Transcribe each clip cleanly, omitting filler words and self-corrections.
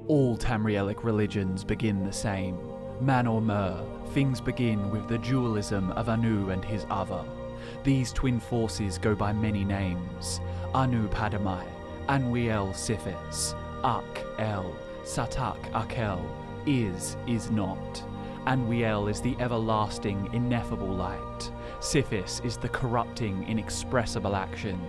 All Tamrielic religions begin the same. Man or Mer, things begin with the dualism of Anu and his other. These twin forces go by many names: Anu Padamai, Anwiel Sithis, Ak El, Satak Akel, is not. Anwiel is the everlasting, ineffable light. Sithis is the corrupting, inexpressible action.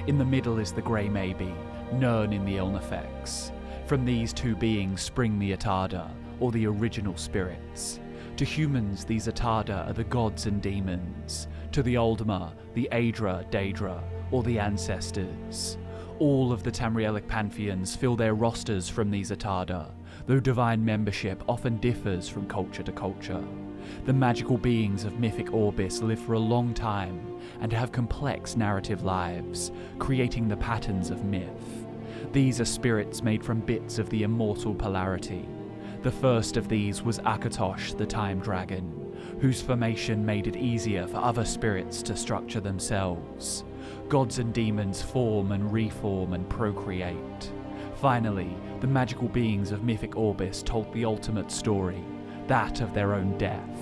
In the middle is the grey maybe, Nirn in the Ilnefex. From these two beings spring the Atada, or the original spirits. To humans, these Atada are the gods and demons. To the Ultima, the Aedra, Daedra, or the ancestors. All of the Tamrielic Pantheons fill their rosters from these Atada, though divine membership often differs from culture to culture. The magical beings of mythic Orbis live for a long time and have complex narrative lives, creating the patterns of myth. These are spirits made from bits of the immortal polarity. The first of these was Akatosh, the Time Dragon, whose formation made it easier for other spirits to structure themselves. Gods and demons form and reform and procreate. Finally, the magical beings of mythic Orbis told the ultimate story, that of their own death.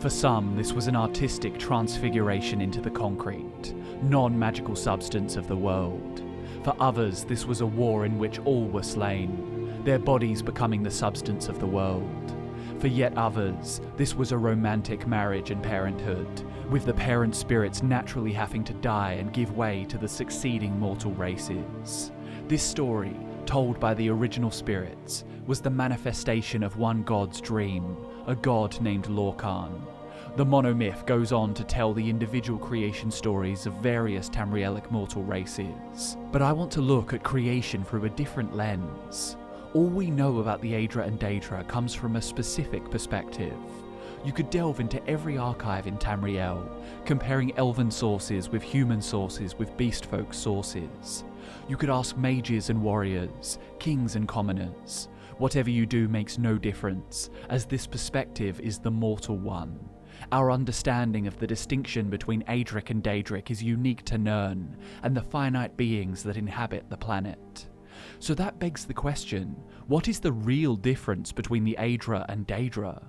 For some, this was an artistic transfiguration into the concrete, non-magical substance of the world. For others, this was a war in which all were slain, their bodies becoming the substance of the world. For yet others, this was a romantic marriage and parenthood, with the parent spirits naturally having to die and give way to the succeeding mortal races. This story, told by the original spirits, was the manifestation of one god's dream, a god named Lorcan. The monomyth goes on to tell the individual creation stories of various Tamrielic mortal races, but I want to look at creation through a different lens. All we know about the Aedra and Daedra comes from a specific perspective. You could delve into every archive in Tamriel, comparing elven sources with human sources with beastfolk sources. You could ask mages and warriors, kings and commoners. Whatever you do makes no difference, as this perspective is the mortal one. Our understanding of the distinction between Aedric and Daedric is unique to Nirn and the finite beings that inhabit the planet. So that begs the question, what is the real difference between the Aedra and Daedra?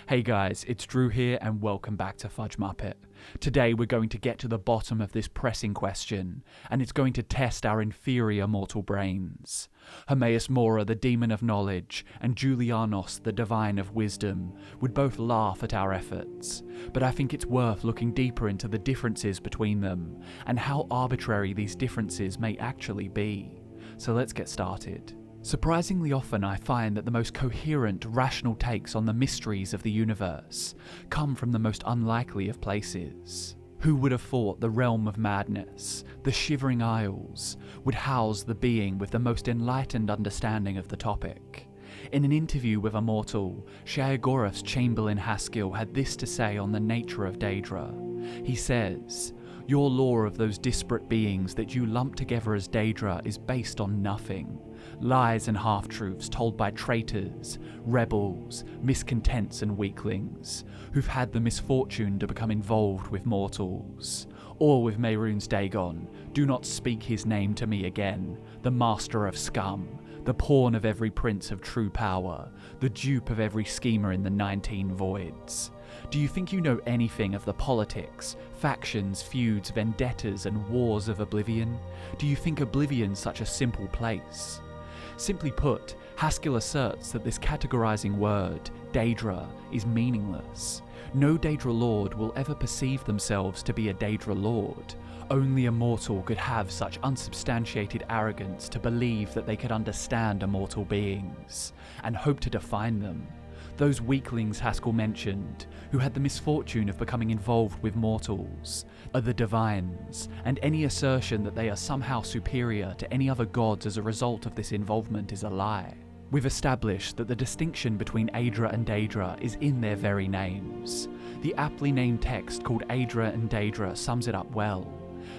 Hey guys, it's Drew here and welcome back to FudgeMuppet. Today we're going to get to the bottom of this pressing question, and it's going to test our inferior mortal brains. Hermaeus Mora, the demon of knowledge, and Julianos, the divine of wisdom, would both laugh at our efforts, but I think it's worth looking deeper into the differences between them, and how arbitrary these differences may actually be. So let's get started. Surprisingly often I find that the most coherent, rational takes on the mysteries of the universe come from the most unlikely of places. Who would have thought the realm of madness, the Shivering Isles, would house the being with the most enlightened understanding of the topic? In an interview with a mortal, Sheogorath's Chamberlain Haskell had this to say on the nature of Daedra. He says, "Your lore of those disparate beings that you lump together as Daedra is based on nothing. Lies and half-truths told by traitors, rebels, miscontents and weaklings, who've had the misfortune to become involved with mortals. Or with Mehrunes Dagon, do not speak his name to me again, the master of scum, the pawn of every prince of true power, the dupe of every schemer in the 19 voids. Do you think you know anything of the politics, factions, feuds, vendettas and wars of Oblivion? Do you think Oblivion's such a simple place?" Simply put, Haskell asserts that this categorizing word, Daedra, is meaningless. No Daedra lord will ever perceive themselves to be a Daedra lord. Only a mortal could have such unsubstantiated arrogance to believe that they could understand immortal beings, and hope to define them. Those weaklings Haskell mentioned, who had the misfortune of becoming involved with mortals, are the divines, and any assertion that they are somehow superior to any other gods as a result of this involvement is a lie. We've established that the distinction between Aedra and Daedra is in their very names. The aptly named text called Aedra and Daedra sums it up well.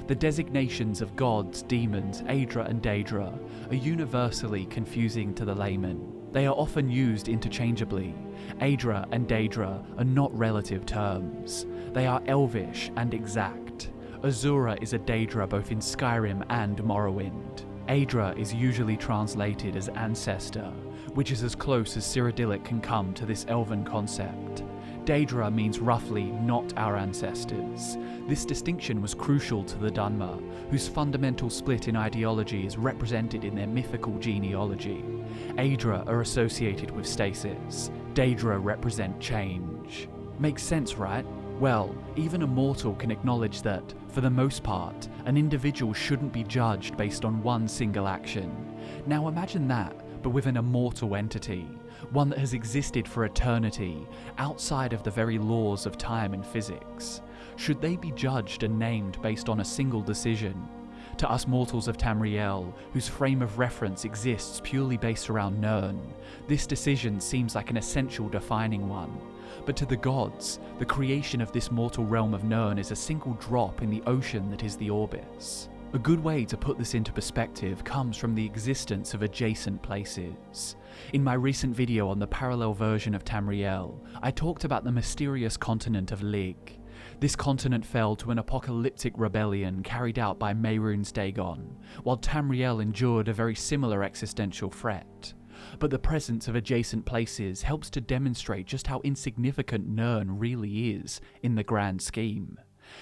The designations of gods, demons, Aedra and Daedra are universally confusing to the layman. They are often used interchangeably. Aedra and Daedra are not relative terms. They are elvish and exact. Azura is a Daedra both in Skyrim and Morrowind. Aedra is usually translated as ancestor, which is as close as Cyrodiilic can come to this elven concept. Daedra means roughly not our ancestors. This distinction was crucial to the Dunmer, whose fundamental split in ideology is represented in their mythical genealogy. Aedra are associated with stasis. Daedra represent change. Makes sense, right? Well, even a mortal can acknowledge that, for the most part, an individual shouldn't be judged based on one single action. Now imagine that, but with an immortal entity, one that has existed for eternity, outside of the very laws of time and physics. Should they be judged and named based on a single decision? To us mortals of Tamriel, whose frame of reference exists purely based around Nirn, this decision seems like an essential defining one. But to the gods, the creation of this mortal realm of Nirn is a single drop in the ocean that is the Orbis. A good way to put this into perspective comes from the existence of adjacent places. In my recent video on the parallel version of Tamriel, I talked about the mysterious continent of Lig. This continent fell to an apocalyptic rebellion carried out by Mehrunes Dagon, while Tamriel endured a very similar existential threat. But the presence of adjacent places helps to demonstrate just how insignificant Nirn really is in the grand scheme.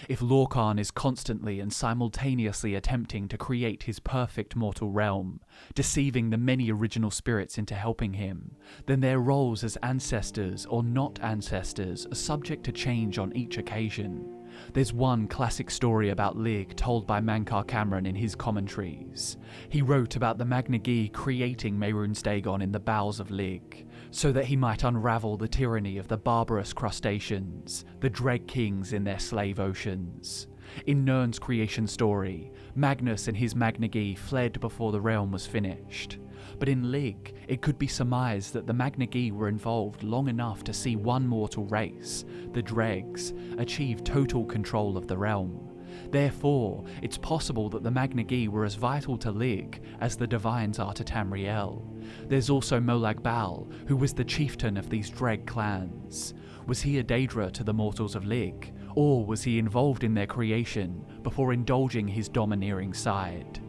If Lorkhan is constantly and simultaneously attempting to create his perfect mortal realm, deceiving the many original spirits into helping him, then their roles as ancestors or not ancestors are subject to change on each occasion. There's one classic story about Lig told by Mankar Cameron in his commentaries. He wrote about the Magnagi creating Mehrunes Dagon in the bowels of Lig, so that he might unravel the tyranny of the barbarous crustaceans, the dread kings in their slave oceans. In Nirn's creation story, Magnus and his Magnagi fled before the realm was finished. But in Lig, it could be surmised that the Magnagi were involved long enough to see one mortal race, the Dregs, achieve total control of the realm. Therefore, it's possible that the Magnagi were as vital to Lig as the Divines are to Tamriel. There's also Molag Bal, who was the chieftain of these Dreg clans. Was he a Daedra to the mortals of Lig, or was he involved in their creation before indulging his domineering side?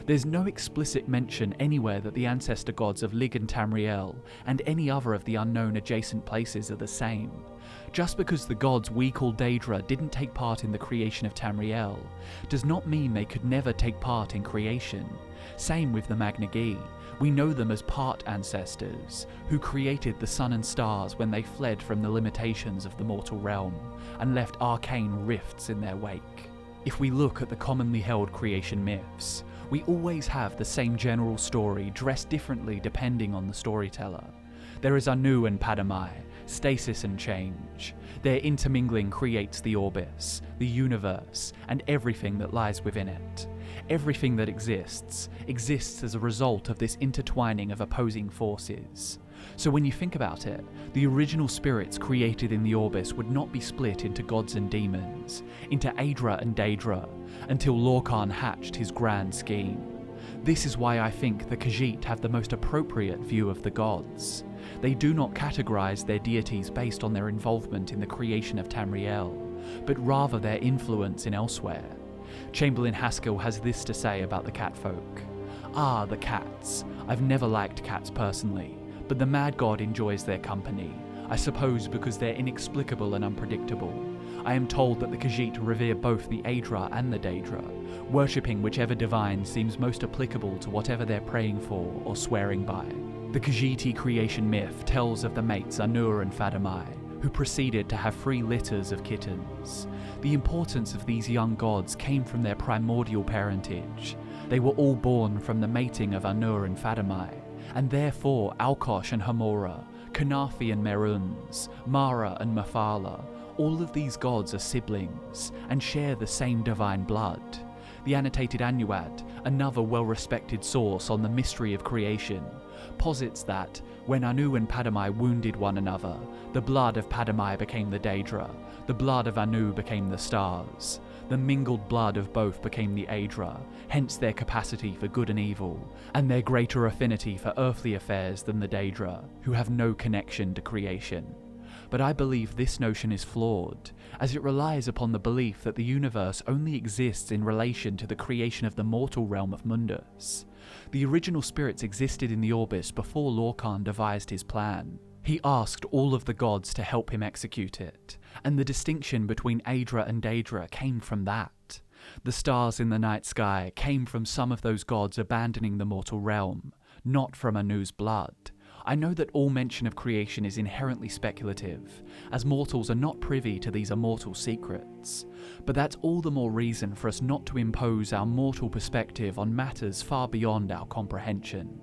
There's no explicit mention anywhere that the ancestor gods of Lig and Tamriel and any other of the unknown adjacent places are the same. Just because the gods we call Daedra didn't take part in the creation of Tamriel does not mean they could never take part in creation. Same with the Magnagi. We know them as part ancestors, who created the sun and stars when they fled from the limitations of the mortal realm and left arcane rifts in their wake. If we look at the commonly held creation myths, we always have the same general story dressed differently depending on the storyteller. There is Anu and Padamai, stasis and change. Their intermingling creates the Orbis, the universe, and everything that lies within it. Everything that exists as a result of this intertwining of opposing forces. So when you think about it, the original spirits created in the Orbis would not be split into gods and demons, into Aedra and Daedra, until Lorkhan hatched his grand scheme. This is why I think the Khajiit have the most appropriate view of the gods. They do not categorize their deities based on their involvement in the creation of Tamriel, but rather their influence in elsewhere. Chamberlain Haskell has this to say about the catfolk. "Ah, the cats. I've never liked cats personally, but the mad god enjoys their company, I suppose because they're inexplicable and unpredictable. I am told that the Khajiit revere both the Aedra and the Daedra, worshipping whichever divine seems most applicable to whatever they're praying for or swearing by." The Khajiiti creation myth tells of the mates Anur and Fadamai, who proceeded to have 3 litters of kittens. The importance of these young gods came from their primordial parentage. They were all born from the mating of Anur and Fadamai, and therefore Alkosh and Hamora, Kanafi and Mehrunes, Mara and Mephala, all of these gods are siblings and share the same divine blood. The annotated Anuad, another well-respected source on the mystery of creation, posits that when Anu and Padamai wounded one another, the blood of Padamai became the Daedra, the blood of Anu became the stars. The mingled blood of both became the Aedra, hence their capacity for good and evil, and their greater affinity for earthly affairs than the Daedra, who have no connection to creation. But I believe this notion is flawed, as it relies upon the belief that the universe only exists in relation to the creation of the mortal realm of Mundus. The original spirits existed in the Orbis before Lorkhan devised his plan. He asked all of the gods to help him execute it, and the distinction between Aedra and Daedra came from that. The stars in the night sky came from some of those gods abandoning the mortal realm, not from Anu's blood. I know that all mention of creation is inherently speculative, as mortals are not privy to these immortal secrets, but that's all the more reason for us not to impose our mortal perspective on matters far beyond our comprehension.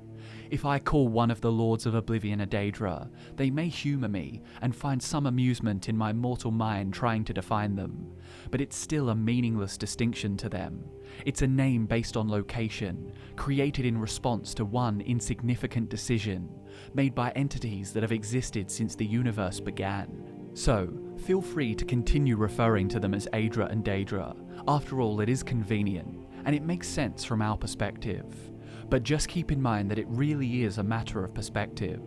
If I call one of the Lords of Oblivion a Daedra, they may humour me and find some amusement in my mortal mind trying to define them, but it's still a meaningless distinction to them. It's a name based on location, created in response to one insignificant decision, made by entities that have existed since the universe began. So, feel free to continue referring to them as Aedra and Daedra. After all, it is convenient, and it makes sense from our perspective. But just keep in mind that it really is a matter of perspective.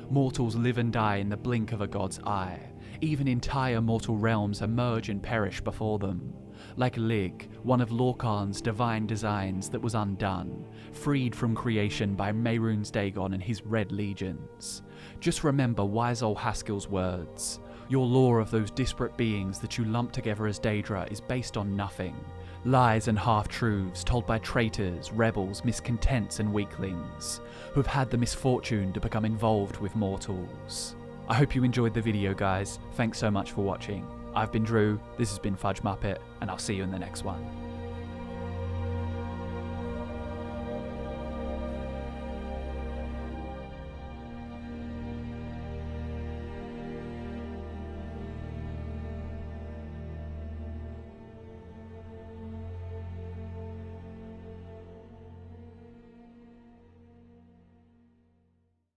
Mortals live and die in the blink of a god's eye. Even entire mortal realms emerge and perish before them. Like Lig, one of Lorkhan's divine designs that was undone, freed from creation by Mehrunes Dagon and his Red Legions. Just remember wise old Haskell's words. Your lore of those disparate beings that you lump together as Daedra is based on nothing. Lies and half-truths told by traitors, rebels, miscontents and weaklings, who have had the misfortune to become involved with mortals. I hope you enjoyed the video, guys. Thanks so much for watching. I've been Drew, this has been FudgeMuppet, and I'll see you in the next one.